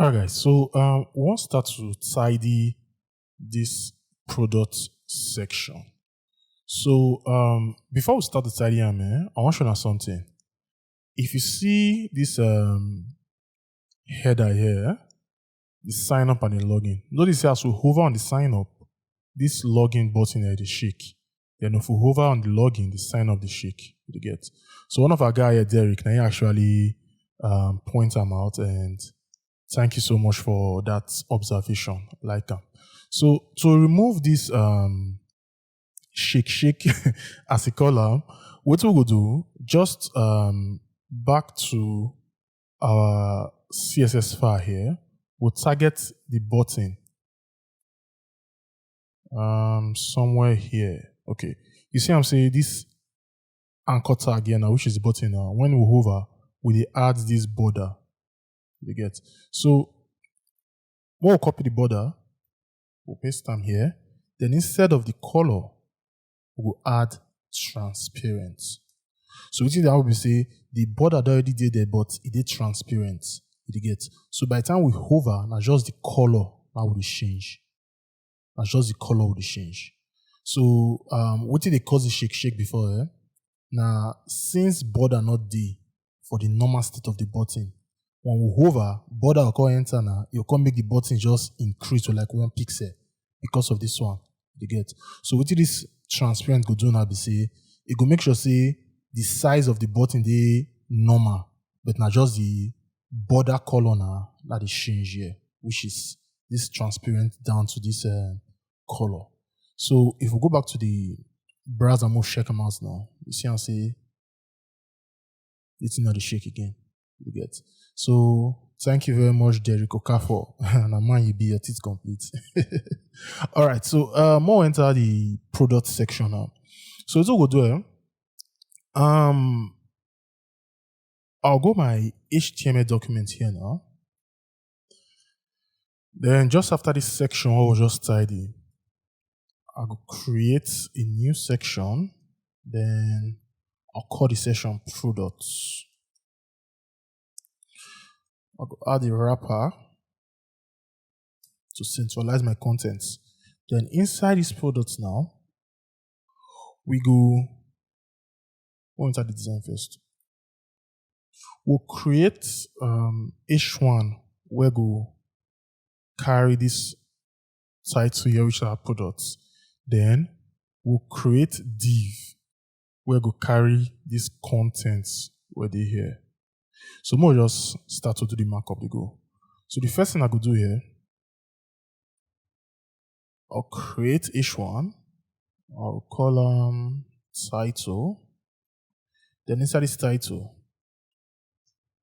All right, guys. So we want to start to tidy this product section. So before we start the tidy, I want to show you something. If you see this header here, the sign up and the login. Notice as we hover on the sign up, this login button here, the shake. Then if we hover on the login, the sign up, the shake. You get. So one of our guy here, Derek, now he actually point them out, and thank you so much for that observation. Like so to remove this shake as a column, what we will do, just back to our CSS file here, we'll target the button somewhere here. Okay, you see I'm saying this anchor tag here now, which is the button now. When we hover, we add this border. You get. So we'll copy the border, we'll paste them here. Then instead of the color, we'll add transparent. So we think that we say the border already did there, but it did transparent. You get. So by the time we hover, now just the color now will change. Now just the color will change. So what did they cause the shake before? Now since border not D for the normal state of the button, when we hover, border will come enter now, it will come make the button just increase to like 1 pixel because of this one. You get. So what did this transparent go do now be say it go make sure say the size of the button they normal, but now just the border color now that is change here, which is this transparent down to this color. So if we go back to the browser move check them out now, you see and say it's not the shake again. You get. So thank you very much, Derek Okafor. And a man you be your teeth complete. All right, so more enter the product section now. So it's all good there. I'll go my HTML document here now. Then just after this section, I will just tidy. I'll create a new section. Then I'll call the section products. I'll add a wrapper to centralize my contents. Then inside this product now, we go enter the design first. We'll create H1 where go carry this title here, which is our products. Then we'll create div where go carry these contents where they here. So we'll just start to do the markup they go. So the first thing I go do here, I'll create H1, I'll call title. Then inside this title,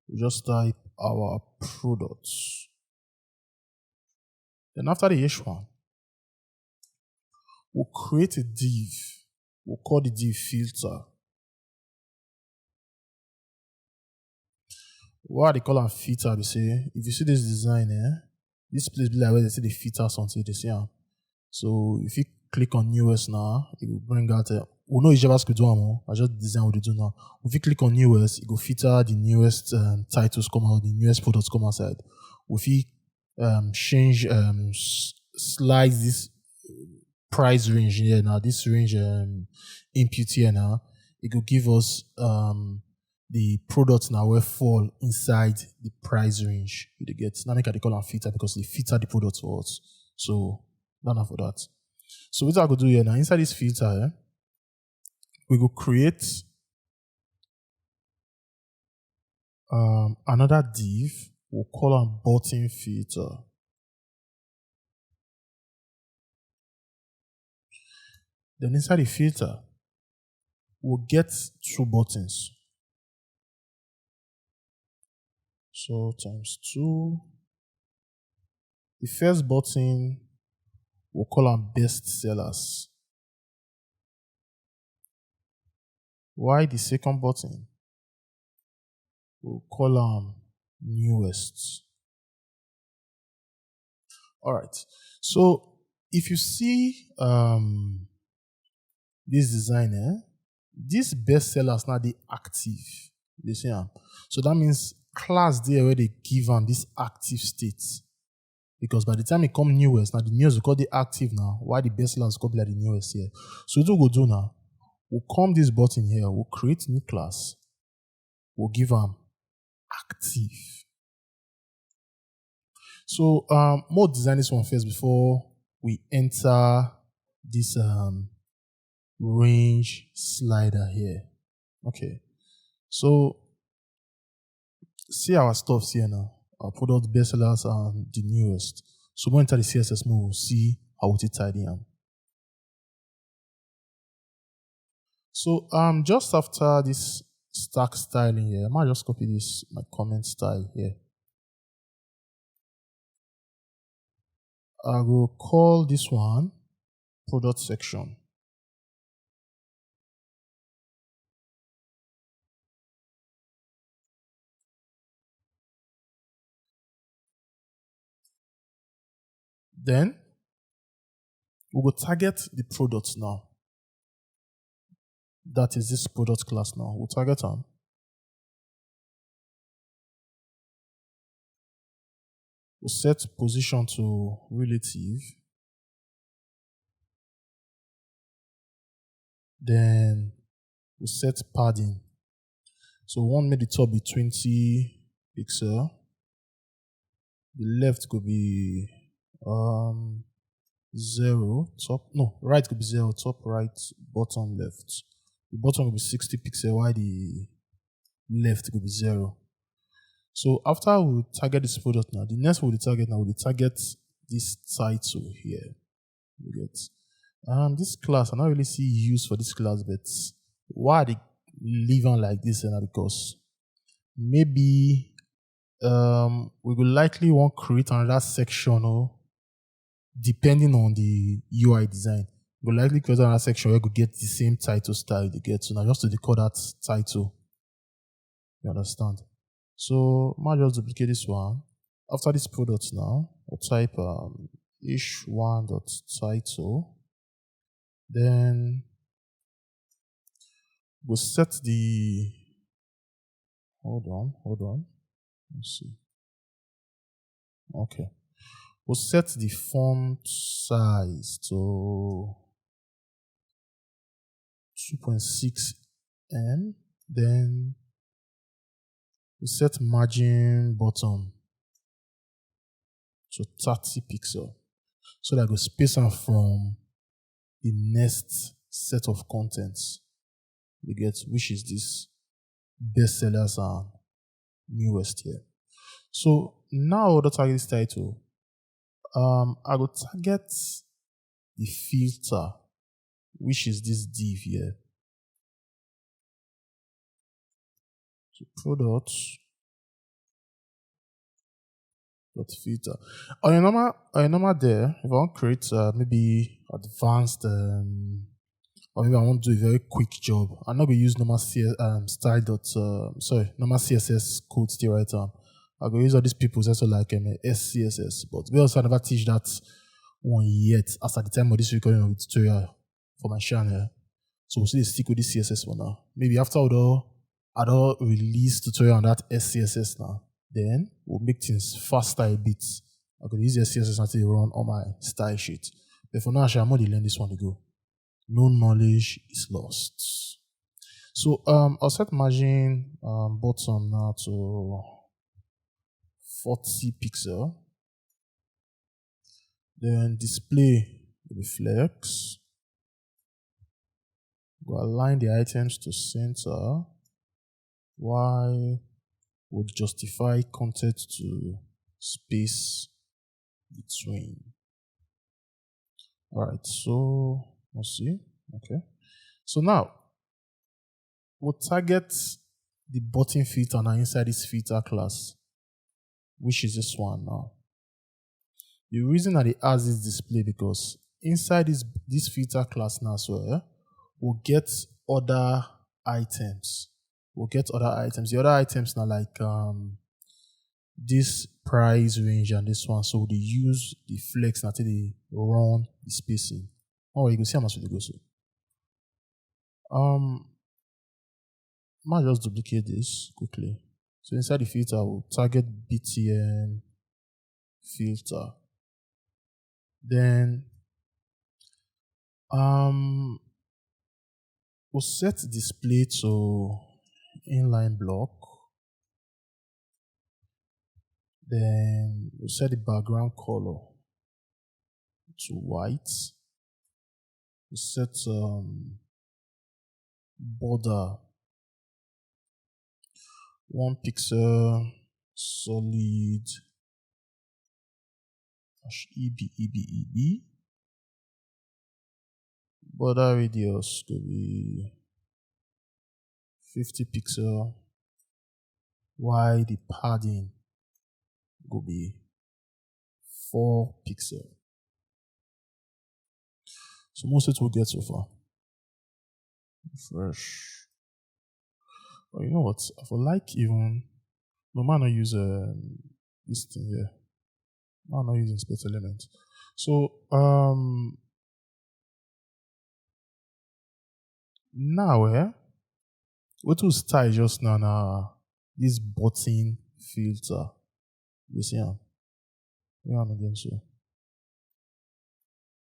we just type our products. Then after the H1, we'll create a div. We'll call the div filter. What they call a filter, they say, if you see this design here, this place be like where they say the filter something, they say. So if you click on newest now, it will bring out we know it's JavaScript do I just design what they do now. If you click on newest, it will filter the newest titles come out, the newest products come outside. If you change slice this price range here now, this range input here now, it will give us the products now will fall inside the price range you get. Now make I call them filter because they filter the products for us. So not enough for that. So what I go do here now, inside this filter, we go create another div. We'll call them button filter. Then inside the filter, we'll get 2 buttons. So times 2. The first button, we'll call them best sellers. Why the second button? We'll call them newest. All right. So if you see this design, these best sellers now they active. You see, so that means class there where they give them this active state. Because by the time it come newest, now the newest will call the active now, while the best class will call like the newest here. So what we'll do now, we'll come this button here, we'll create new class, we'll give them active. So more design this one first before we enter this range slider here. Okay. So see our stuff here now. Our product best sellers and the newest. So when we enter the CSS mode, we'll see how to tidy them. So just after this stack styling here, I might just copy this my comment style here. I will call this one product section. Then we will target the products now. That is this product class now. We'll target on. We'll set position to relative. Then we'll set padding. So we want make the top be 20 pixel. The left could be 0, top, no, right could be 0, top, right, bottom, left. The bottom will be 60 pixel, while the left could be 0. So after we target this product now, the next we'll target now, we'll target this title here. You get this class, I don't really see use for this class, but why they leave on like this? Because maybe we will likely want to create another section, or depending on the UI design, we'll likely create another section where we could get the same title style they get. So now just to decode that title. You understand? So might just duplicate this one. After this product now, I'll type ish1.title. Then we'll set the hold on. Let's see. Okay. We'll set the font size to 2.6 m. Then we'll set margin bottom to 30 pixel. So that I go space out from the next set of contents we get, which is this bestsellers and newest here. So now the target this title. I will target the filter, which is this div here. So products dot filter. On your normal there, if I want to create maybe advanced or maybe I want to do a very quick job, I'm not going to use normal normal CSS code still right now. I go use all these people also like SCSS, but we also never teach that one yet as at the time of this recording of the tutorial for my channel. So we'll stick with this CSS one now. Maybe after I don't release tutorial on that SCSS now, then we'll make things faster a bit. I could use SCSS until they run on my style sheet. But for now, actually, I'm going to learn this one to go. No knowledge is lost. So I'll set margin bottom now to 40 pixel. Then display reflex. We'll align the items to center. While we'll justify content to space between. Alright, so let's see. Okay. So now we'll target the button filter now inside this filter class, which is this one now. The reason that it has this display because inside this filter class now, so we'll get other items. The other items now like this price range and this one. So they use the flex until they run the spacing. Oh, you can see how much it goes to. Might just duplicate this quickly So inside the filter, we'll target BTN filter. Then we'll set display to inline block. Then we'll set the background color to white. We'll set border 1 pixel solid EB. Border radius could be 50 pixel. While the padding will be 4 pixel. So most it will get so far. Refresh. Oh, you know what? I feel like even no man not use this thing here. I'm not using split element. So now what will style just now this button filter. You see him? Yeah, I'm again so.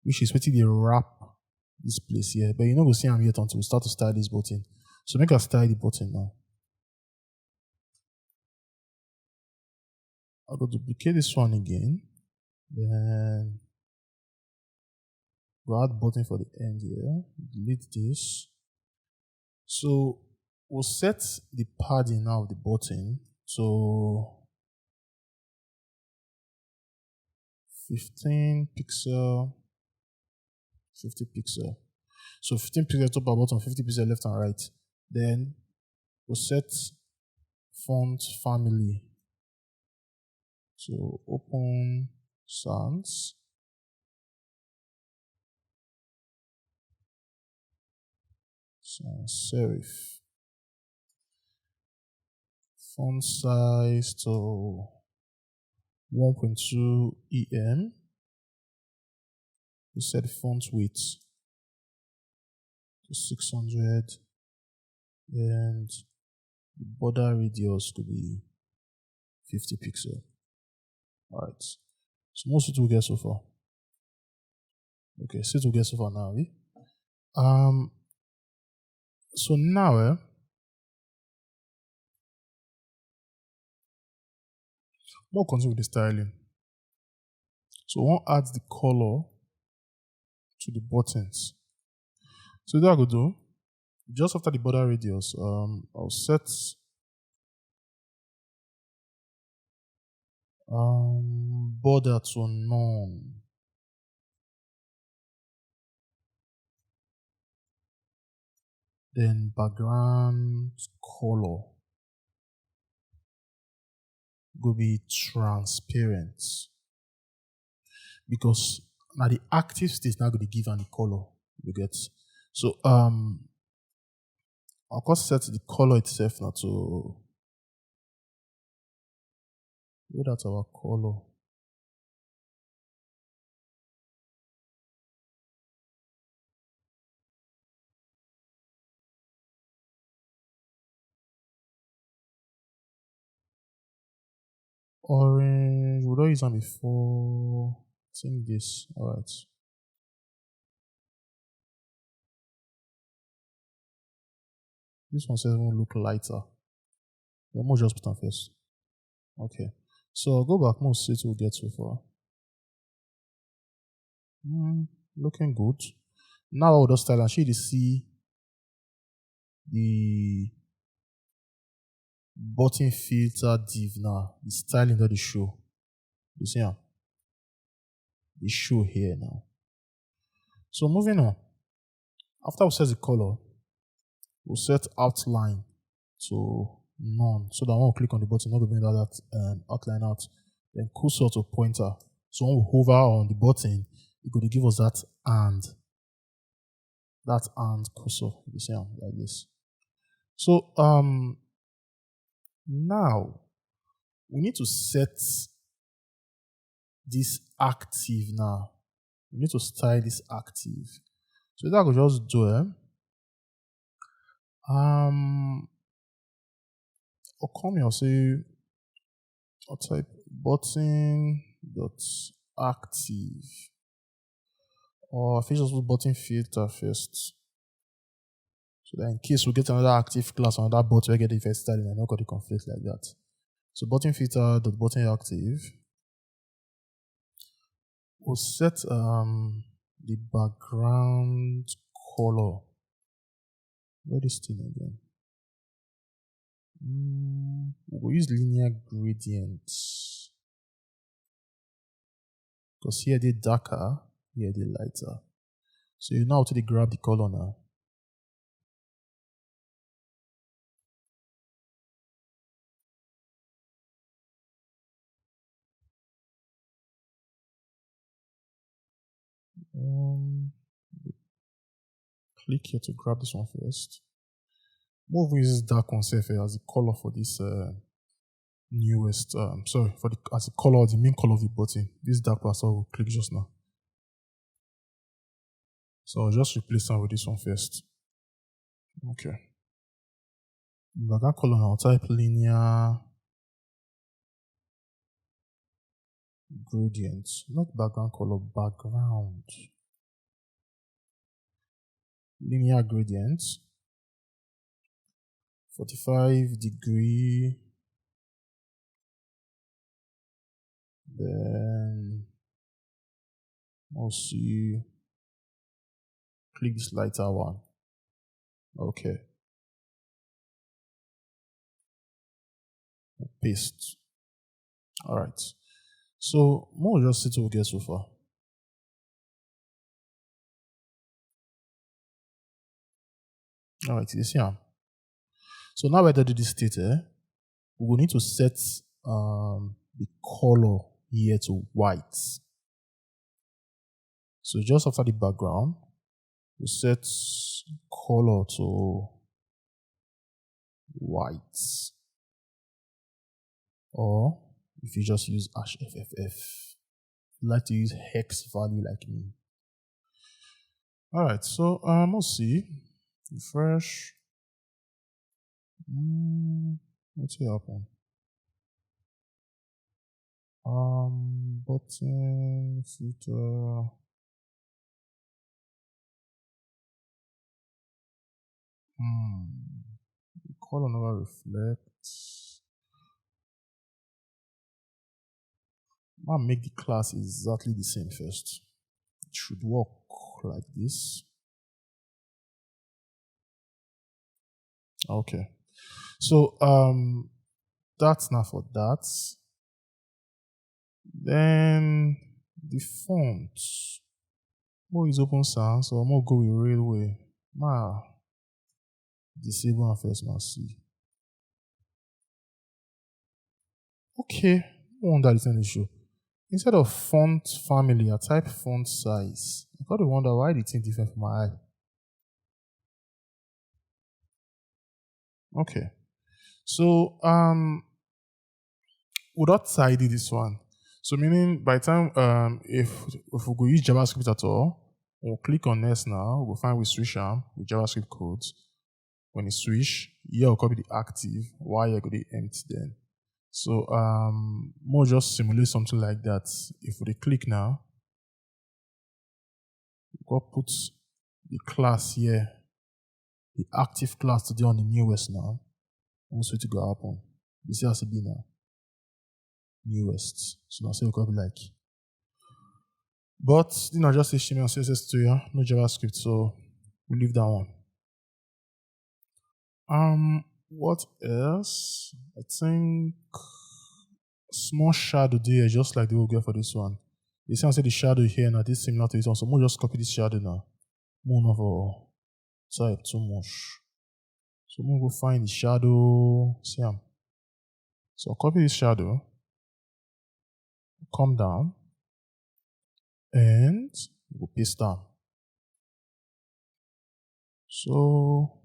Which is waiting to wrap this place here. But you know we'll see him yet until we start to style this button. So make us style the button now. I'll go duplicate this one again. Then we'll add button for the end here. Delete this. So we'll set the padding now of the button to 15 pixel, 50 pixel. So 15 pixel top and bottom, 50 pixel left and right. Then we'll set font family. So open sans. Sans serif. Font size to 1.2 EM. We set font width to 600, and the border radius could be 50 pixel. Alright, so most it will get so far. Okay, so it will get so far now. So now we'll continue with the styling. So one adds the color to the buttons. So that I go do, just after the border radius, I'll set border to none. Then background color will be transparent, because now the active state is now going to give any color. You get. So I'll just set the color itself now to where that's our color. Orange, would I use them before? I think this. Alright. This one says it won't look lighter. Yeah, more just put on first. Okay. So I'll go back, more see it will get so far. Looking good. Now I'll just style and show you see the button filter div now. The styling that they show. You see how? They show here now. So moving on. After we set the color, we'll set outline to none. So that when we click on the button, not bring that outline out. Then cursor to pointer. So when we hover on the button, it's going to give us that and cursor. You see how? Like this. So now we need to set this active now. We need to style this active. So that I could just do it. I'll come here, I'll say, I'll type button dot active. Or if I just put button filter first. So that in case we get another active class, another bot, we get the first started, and not got the conflict like that. So button filter dot button active. We'll set the background color. What is this thing again? We'll use linear gradients. Because here they're darker, here they're lighter. So you know how to grab the color now. Click here to grab this one first. Move uses dark one safe as the color for this newest as the color, the main color of the button. This dark part, so we'll click just now. So I'll just replace them with this one first. Okay. Background color now, type linear gradient. Not background color, background. Linear gradient. 45-degree. Then I'll see. Click this lighter one. Okay. Paste. Alright. So we'll just see what we get so far. Alright, you see here. So now we're this state, we will need to set the color here to white. So just after the background, we set color to white. Or if you just use #FFF, you like to use hex value like me. Alright, so let's see. Refresh. What's happen? Button filter. The color never reflects. I'll make the class exactly the same first. It should work like this. Okay. So that's not for that. Then the font. What is open sans? So I'm gonna go with Railway. Disable and first must see. Okay. No wonder it's an issue. Instead of font family, I type font size. I got to wonder why the thing different from my eye. Okay. So we'll not tidy this one. So meaning by the time if we go use JavaScript at all, we'll click on next now, we'll find we switch arm with JavaScript codes. When you switch, here will copy the active, while you're going to empty then. So we'll just simulate something like that. If we click now, we'll put the class here, the active class today on the newest now. What's going to go happen? This has to be now. Newest. So now say we'll copy like. But just HTML and CSS to you, no JavaScript, so we'll leave that one. What else? I think small shadow there, just like the we'll get for this one. You see, I say the shadow here now, this similar to this one, so we'll just copy this shadow now. More of a type too much. So we'll go find the shadow. See him. So I'll copy this shadow, come down, and we'll paste down. So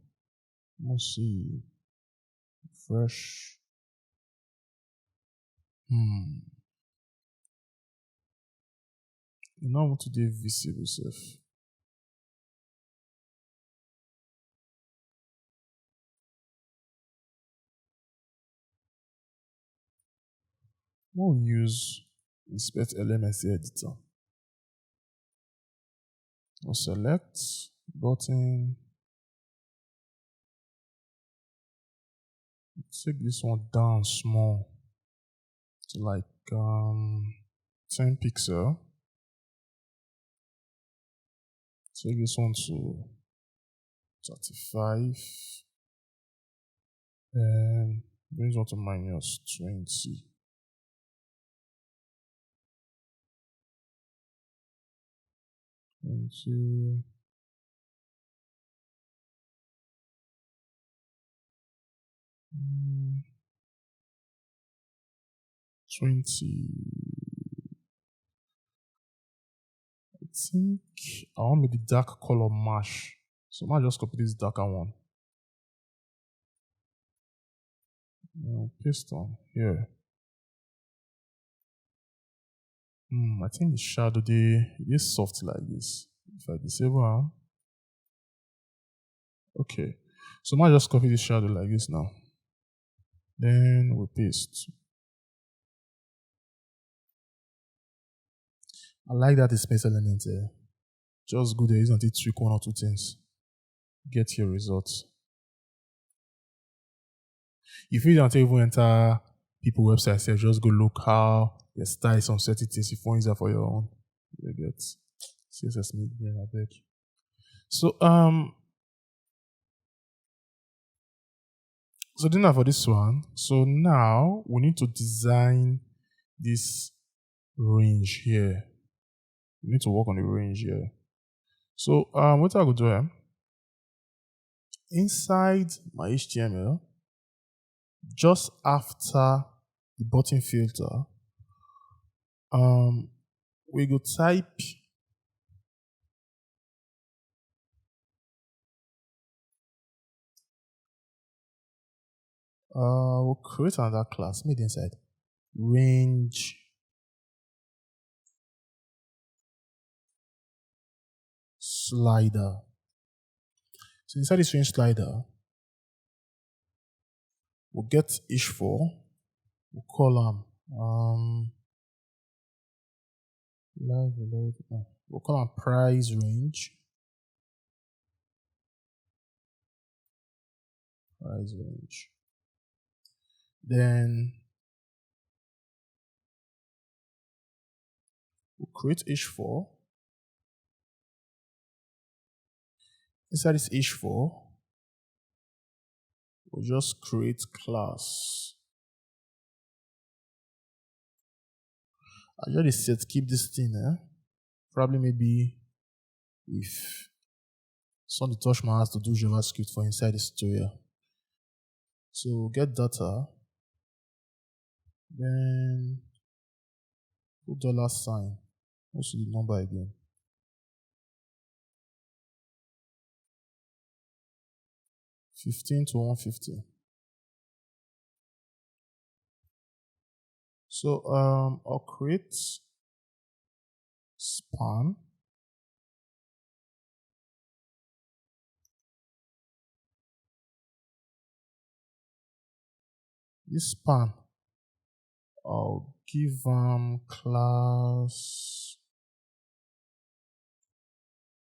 let's see. Fresh. You know what to do visible self. We'll use inspect elements editor. We'll select button. Take this one down small to like 10 pixel. Take this one to 35 and bring this one to minus 20. Into 20. I think I want the dark color match. So I might just copy this darker one. Paste on here. I think the shadow is soft like this. If I disable them. Okay. So I might just copy this shadow like this now. Then we paste. I like that space element here. Just go there, isn't it? Tweak one or two things. Get your results. If you don't even enter people websites here, just go look how they style some certain things if you want it for your own. You get CSS mid-brain, I beg. So so then for this one, so now we need to design this range here. We need to work on the range here. So what I will do here, inside my HTML, just after the button filter, we go type we'll create another class made inside range slider. So inside this range slider, we'll get h4, we'll call them we'll call them price range. Price range. Then we'll create h4. Inside this h4, we'll just create class. I just set keep this thing probably maybe if somebody touch my house to do JavaScript for inside this tutorial. So get data, then put $sign. What's the number again? $15 to $150. So I'll create span. This span, I'll give class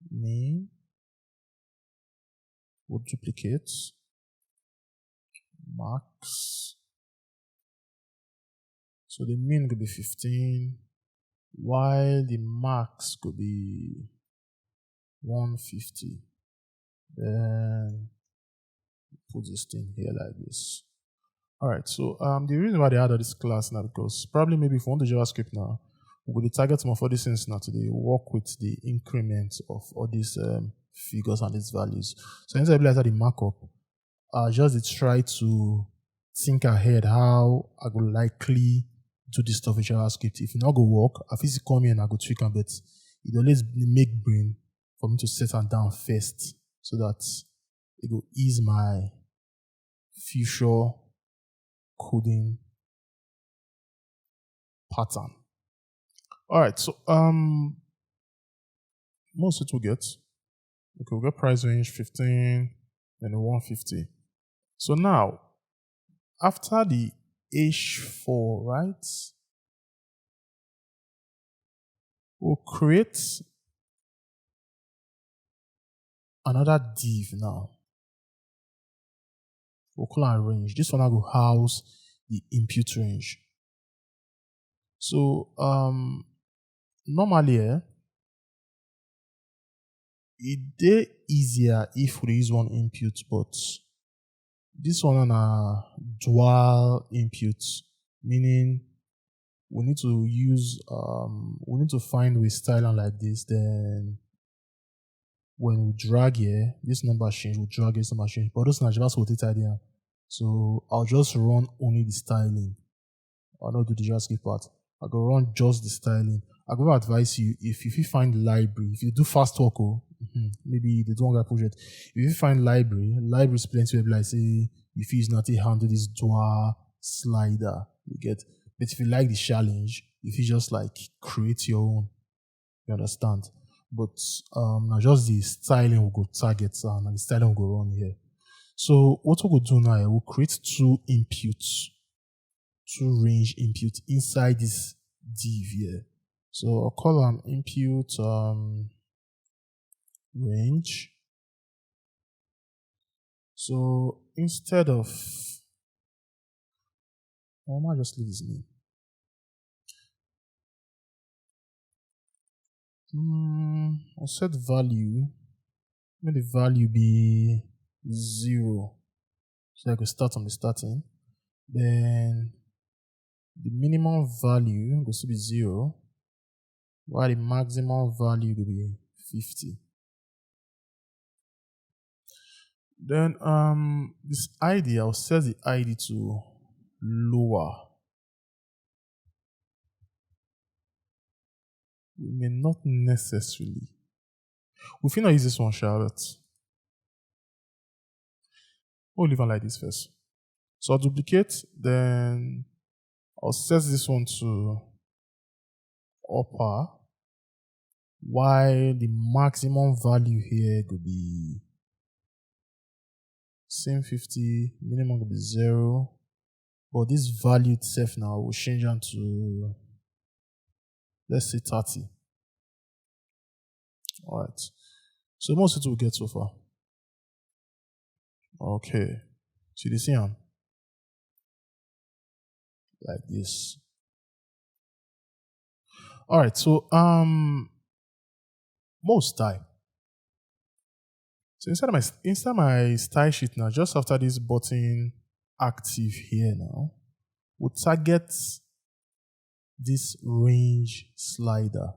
name. We'll duplicate max. So the min could be 15, while the max could be 150. Then put this thing here like this. Alright, so the reason why they added this class now, because probably maybe if we want the JavaScript now, we will target more for these things now today, work with the increment of all these figures and these values. So inside the markup, just try to think ahead how I would likely do this stuff with JavaScript. If it not go work, I physically come here and I go tweak a bit. It always make brain for me to set them down first so that it will ease my future coding pattern. Alright, so most it will get. Okay, we'll get price range 15 and 150. So now, after the H4, right? We'll create another div now. We'll call it range. This one will house the input range. So normally it easier if we use one input, but this one on a dual input, meaning we need to use we need to find with styling like this. Then when we drag here, this number change, we drag this number change. But those are just what it idea. So I'll just run only the styling. I'll not do the JavaScript part. I go run just the styling. I go advise you if you find library, if you do fast work, maybe they don't get project. If you find library is plenty of like say if you use nothing handle this dual slider, you get. But if you like the challenge, if you just like create your own, you understand. But now just the styling will go target and the styling will go run here. So what we'll do now, we'll create two inputs, two range inputs inside this div here. So I'll call them input range. So instead of, I might just leave this name. I'll set value. Let the value be 0. So I can start on the starting. Then the minimum value goes to be 0, while the maximum value will be 50. Then this ID, I'll set the ID to lower. We may not necessarily. We finna use this one, Charlotte. We'll leave it like this first. So I'll duplicate, then I'll set this one to upper, while the maximum value here could be same 50, minimum could be 0, but this value itself now will change on to, let's say 30. All right. So most it will get so far. Okay. See the same? Like this. All right. So most style. So inside my style sheet now, just after this button active here now, we'll target this range slider.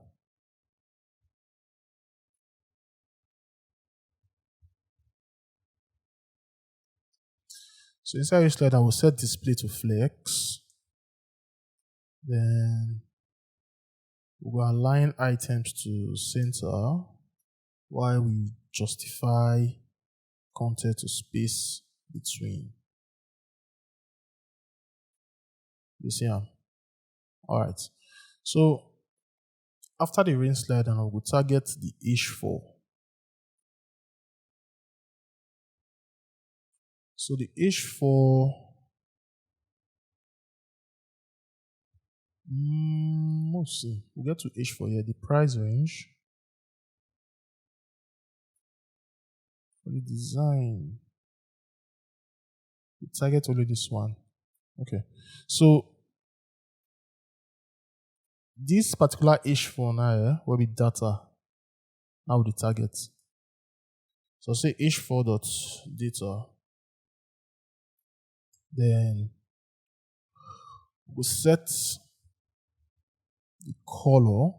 So inside this slider, we'll set display to flex. Then we'll align items to center while we justify content to space between. You see how? All right. So after the range slider, we'll target the H4. So the H4, let's see. We'll get to H4 here. The price range for the design. We target only this one. Okay. So this particular H4 now will be data. Now the target. So say H4.data. Then we'll set the color.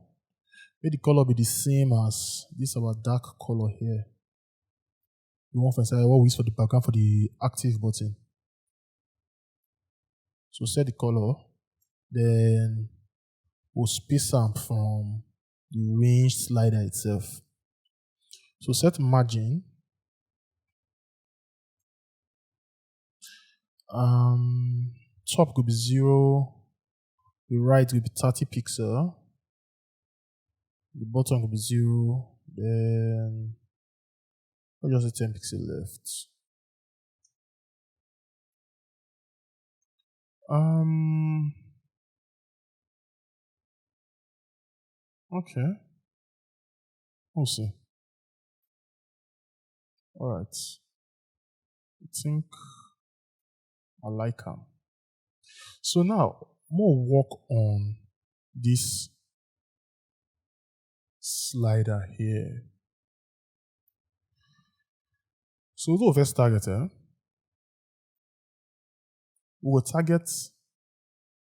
May the color be the same as this our dark color here. We want for what we use for the background for the active button. So set the color. Then we'll space them from the range slider itself. So set margin. Top could be 0. The right will be 30 pixel. The bottom will be 0. Then I'll just say 10 pixel left. Okay. We'll see. All right. I think I like him. So now, more work on this slider here. So we'll first target, we will target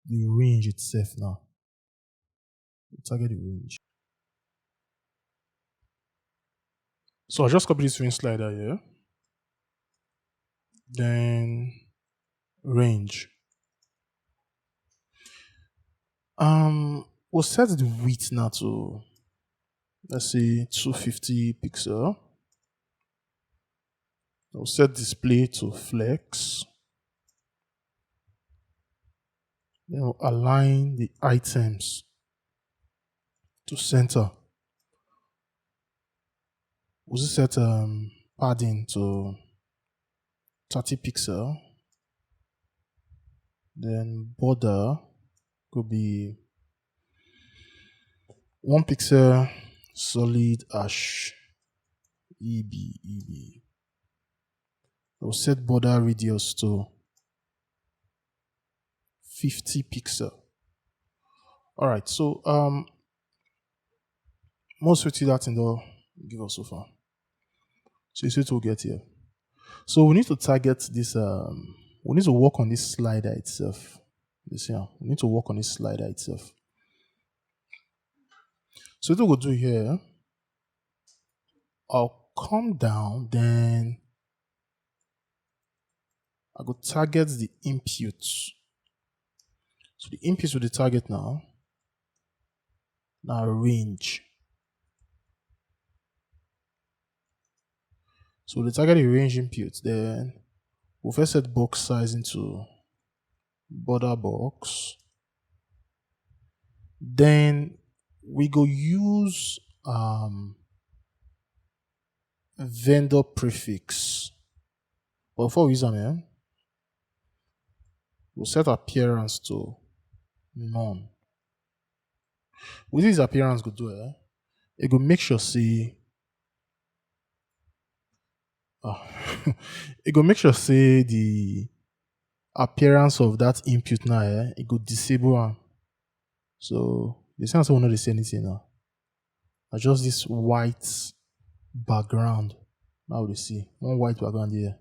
the range itself now. We'll target the range. So I'll just copy this range slider here. Then range. We'll set the width now to, let's say, 250 pixel. We'll set display to flex. Then we'll align the items to center. We'll set padding to 30 pixel. Then border could be 1 pixel solid ash EB. We'll set border radius to 50 pixel. All right, so most fifty that in the give us so far. So you see what we'll get here. So we need to target this. We need to work on this slider itself. This here, we need to work on this slider itself. So what we'll do here, I'll come down, then I go target the input. So the input with the target now range. So the target the range input, then we'll first set box size into border box. Then we go use vendor prefix. But before we use them, we'll set appearance to none. With this appearance go do it go make sure say it go make sure say the appearance of that input now it go disable them. So the sense will not say anything now. Adjust this white background. Now we see one white background here.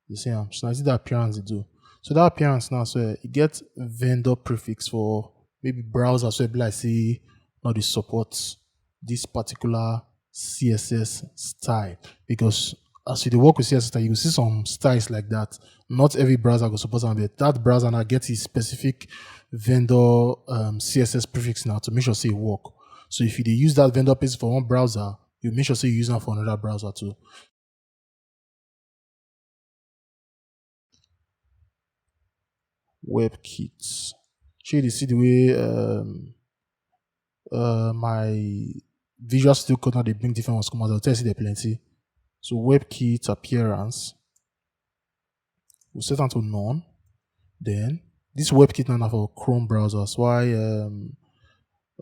You see them. So I see the appearance they do. So that appearance now, so it gets vendor prefix for maybe browser. So it be like say now they support this particular CSS style, because as you work with CSS style, you will see some styles like that. Not every browser will support them, but that browser now gets its specific vendor CSS prefix now to make sure say it work. So if you use that vendor prefix for one browser, you make sure say you use that for another browser too. WebKit. Show you see the way my Visual Studio Code now they bring different ones come out. I'll tell you there plenty. So WebKit appearance, we'll set on to none. Then this WebKit now for Chrome browsers. Why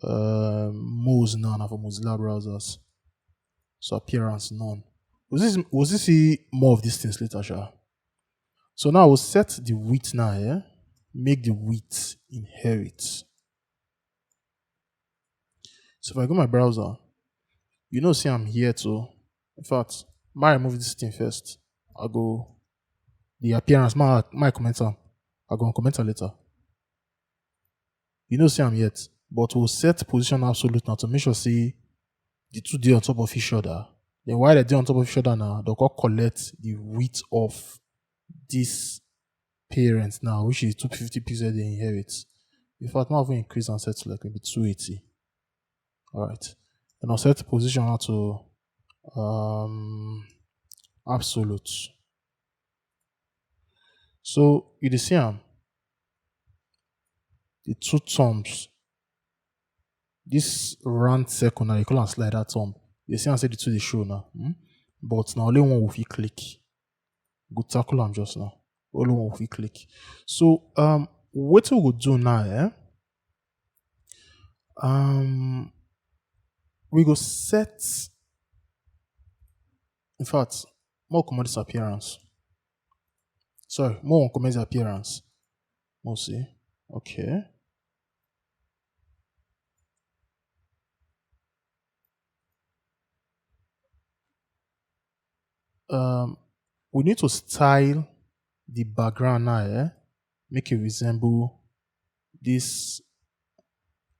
Moz now for Mozilla browsers. So appearance none. We'll see more of these things later, Sha. So now we'll set the width now, make the width inherit. So if I go my browser, you know, see I'm here too. In fact, I remove this thing first. I'll go the appearance, my commenter. I'll go and comment later. You know, see I'm yet, but we'll set position absolute now to make sure see the two D on top of each other. Then while they do on top of each other now, they'll go collect the width of this parent now, which is 250 pixels they inherit. In fact, now I've increased and set to like maybe 280. Alright. And I'll set the position now to absolute. So you see the two thumbs. This round circle now, you call it slider thumb. You see, I said the two they show now. But now only one will be click. Go tackle them just now. Only one will be click. So what we will do now, We go set, in fact, more commodity appearance. Sorry, more on commodity appearance. We'll see. Okay. We need to style the background now, make it resemble this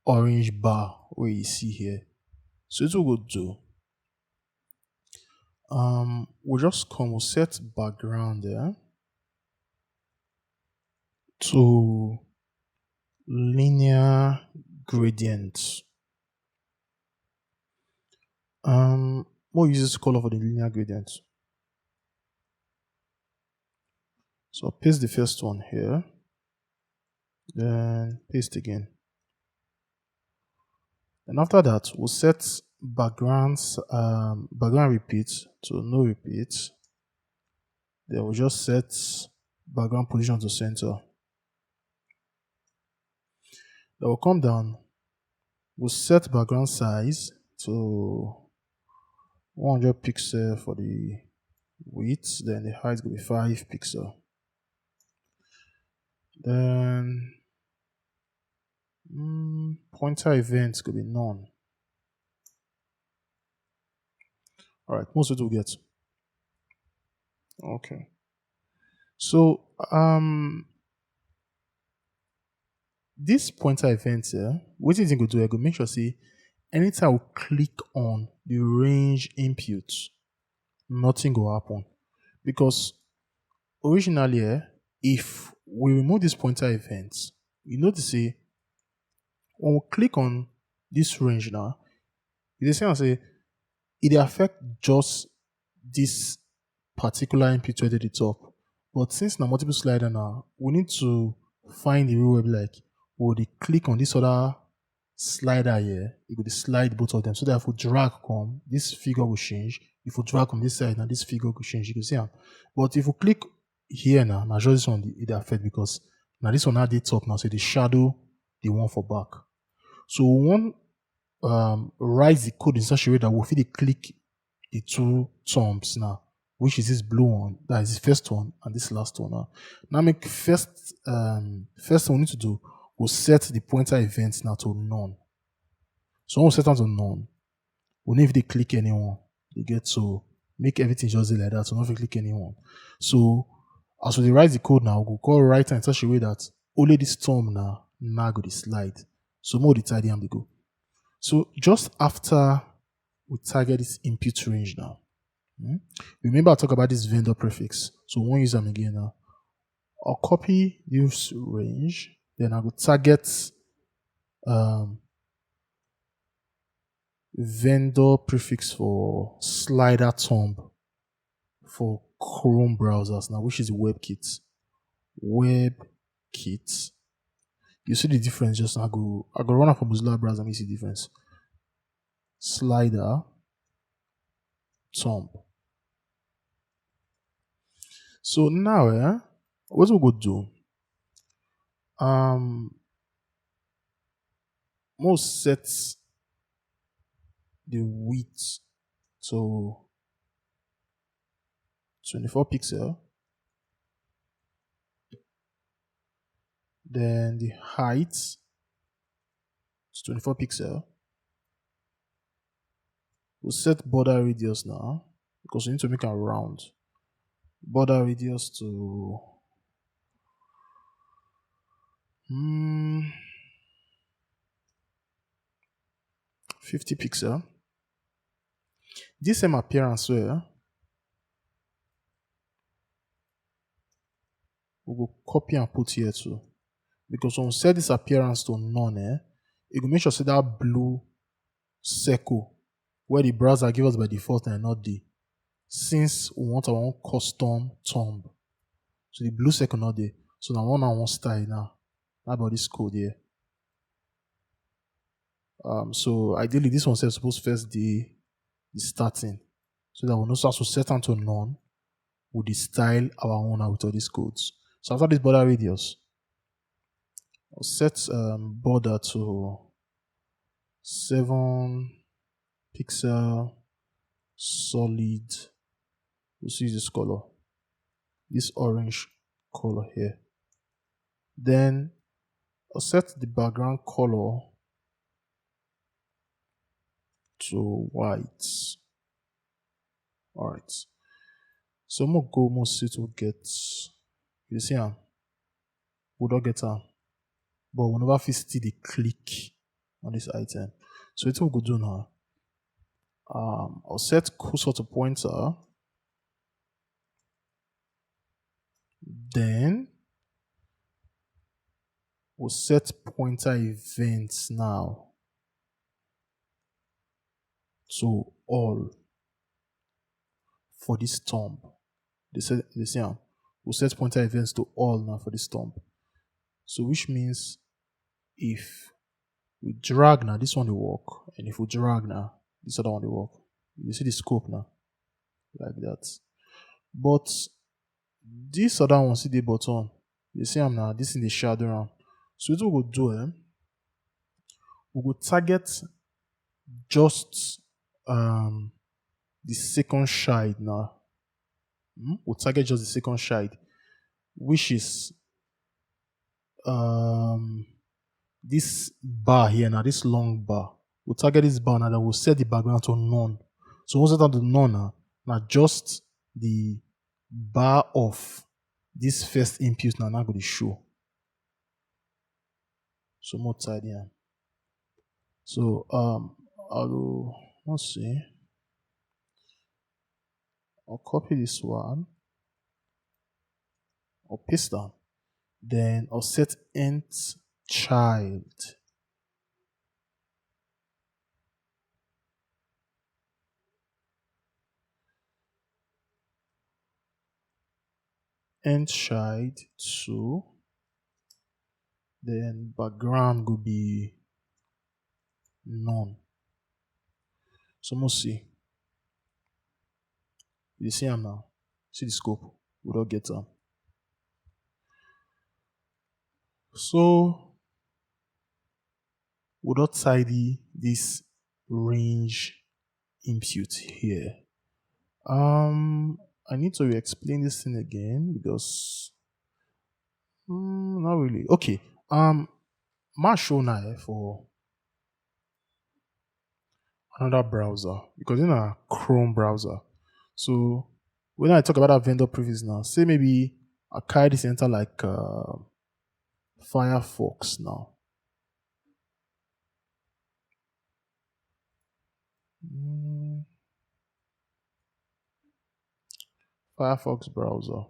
orange bar where you see here. So it's what we'll do. We'll just we'll set background there to linear gradient. We'll use this color for the linear gradient. So I'll paste the first one here, then paste again. And after that, we'll set background repeat to no repeat. Then we'll just set background position to center. Then we'll come down. We'll set background size to 100 pixel for the width. Then the height will be 5 pixel. Then pointer events could be none. All right, most of it will get. Okay. So this pointer event here, what you think we do? I go make sure see anytime we click on the range input, nothing will happen. Because originally, if we remove this pointer event, you notice see when we click on this range now, it say it affect just this particular input right at the top. But since now multiple slider now, we need to find the real web like we'll click on this other slider here, it will slide both of them. So that if we drag come, this figure will change. If we drag on this side now, this figure will change. You can see. But if we click here now just this one it affect because now this one at the top now, so the shadow the one for back. So we want write the code in such a way that we'll fit click the two thumbs now, which is this blue one, that is the first one, and this last one now. Now make first thing we need to do, we'll set the pointer events now to none. So when we set them to none, we need to click anyone. You get to make everything just like that, so not click anyone. So as we write the code now, we'll call writer in such a way that only this thumb now go the slide. So more the tidy and they go. So just after we target this input range now, remember I talk about this vendor prefix. So we won't use them again now. I'll copy this range, then I will target vendor prefix for slider thumb for Chrome browsers now, which is WebKit. WebKit. You see the difference just now. I go run up for Mozilla browser and you see the difference. Slider thumb. So now, what we go do? We'll set the width to 24 pixel. Then the height to 24 pixel. We'll set border radius now because we need to make a round. Border radius to 50 pixel. This same appearance where we will copy and put here too. Because when we set this appearance to none, it will make sure that blue circle where the browser give us by default and not the, since we want our own custom thumb. So the blue circle not there. So now one style now. How about this code here? So ideally this one says suppose first the starting. So that we know to set on to none with the style our own with all these codes. So after this border radius, I'll set border to 7 pixel solid. We'll see this color, this orange color here. Then I'll set the background color to white. Alright. So I'm gonna go most see to get, you see we don't get but we never fit see the click on this item. So it's what we go do now. I'll set cursor to pointer. Then we'll set pointer events now to all for this thumb. They say we'll set pointer events to all now for this thumb. So which means if we drag now, this one will work, and if we drag now, this other one will work. You see the scope now, like that. But this other one, see the button. You see I'm now, this in the shadow round. So what we'll do, we will target just the second shade now. We'll target just the second shade, which is this bar here now, this long bar. We'll target this bar now, then we'll set the background to none. So once set to none now just the bar of this first input now going to show. So more tidy here. So let's see. I'll copy this one. I'll paste down. Then I'll set int child. Int child 2. Then background will be none. So let's see. You see them now. See the scope. We don't get them. So we don't tidy this range input here. I need to explain this thing again because not really. Okay. My show now for another browser because in a Chrome browser. So when I talk about that vendor prefix now, say maybe I carry this enter like Firefox now. Firefox browser.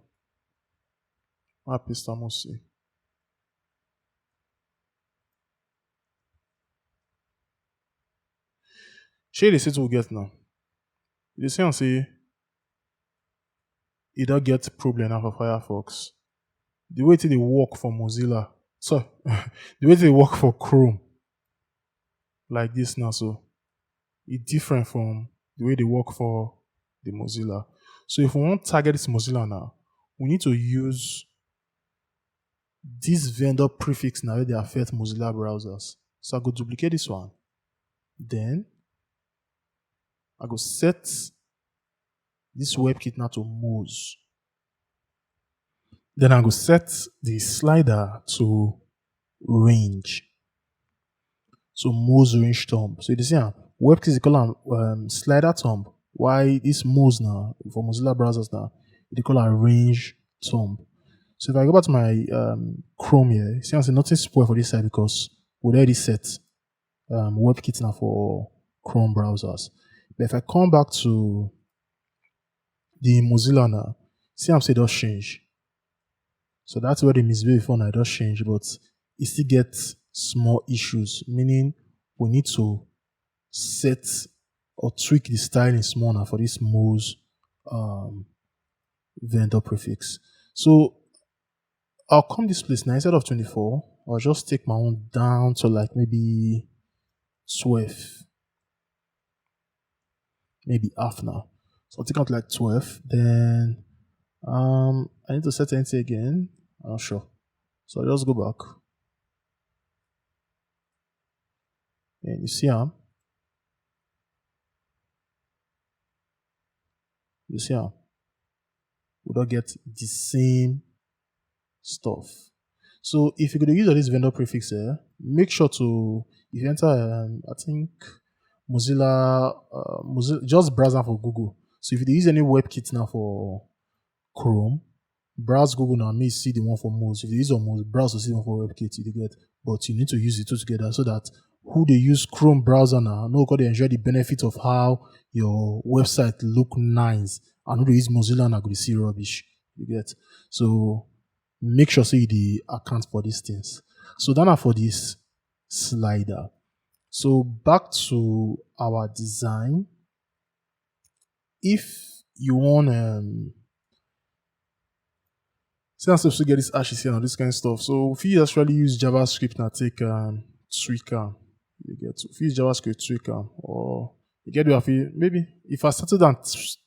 I paste see. Share the set we'll get now. You see and say it don't get problem now for Firefox. The way they work for Mozilla. So the way they work for Chrome. Like this now, so it's different from the way they work for the Mozilla. So if we want to target this Mozilla now, we need to use this vendor prefix now where they affect Mozilla browsers. So I go duplicate this one. Then I go set this WebKit now to Moz. Then I go set the slider to range. So Moz range thumb. So you see WebKit is called slider thumb. Why this Moz now for Mozilla browsers now they call a range thumb. So if I go back to my Chrome here, see I'm saying nothing spoiled for this side because we already set WebKit now for Chrome browsers. But if I come back to the Mozilla now, see I'm saying it does change. So that's where the misbehave before now it does change, but it still gets small issues, meaning we need to set or tweak the styling small now for this Moz vendor prefix. So I'll come this place now instead of 24, I'll just take my own down to like maybe 12. Maybe half now. So I'll take out like 12. Then I need to set anything again. I'm not sure. So I'll just go back. And you see how we don't get the same stuff. So if you're going to use all this vendor prefix here, make sure to, if you enter, I think Mozilla, just browse out for Google. So if you use any WebKit now for Chrome, browse Google now, may see the one for Moz. If you use on Moz, browse to see the one for WebKit, you get. But you need to use the two together so that who they use Chrome browser now, no, because they enjoy the benefit of how your website look nice, and who they use Mozilla now, go see rubbish, you get. So make sure say the account for these things. So then for this slider. So back to our design. If you want since we get this ashes here and this kind of stuff, so if you actually use JavaScript now, take tweaker, you get. If you use JavaScript tweaker, or you get maybe if I started and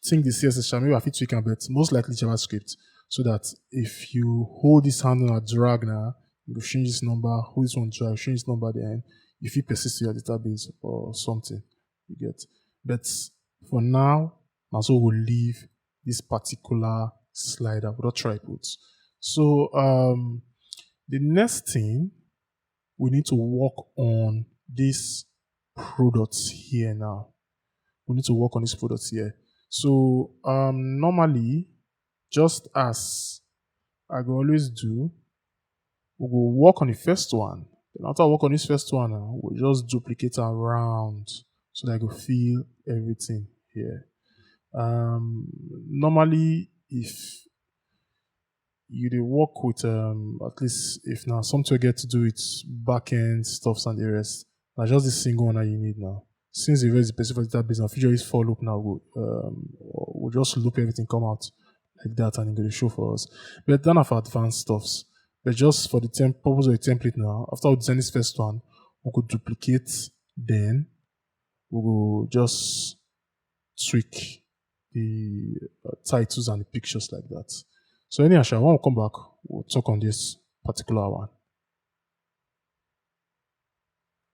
think the CSS, maybe I fit tweaker, but most likely JavaScript, so that if you hold this handle and drag now, you change this number, hold this one drag, change this number, then if it persists to your database or something, you get. But for now, so we'll leave this particular slider without tripods. So the next thing, we need to work on these products here now. We need to work on these products here. So normally, just as I go always do, we will work on the first one. Then after I work on this first one, we'll just duplicate around so that I can feel everything here. Normally, if you do work with at least if now something get to do with backend stuffs and the rest, now just this single one that you need now. Since the very specific database now feature is for loop now, we'll just loop everything come out like that and it's going to show for us. But then for advanced stuffs, but just for the purpose of the template now, after we design this first one, we could duplicate, then we will just tweak the titles and the pictures like that. So anyhow, when we come back, we'll talk on this particular one.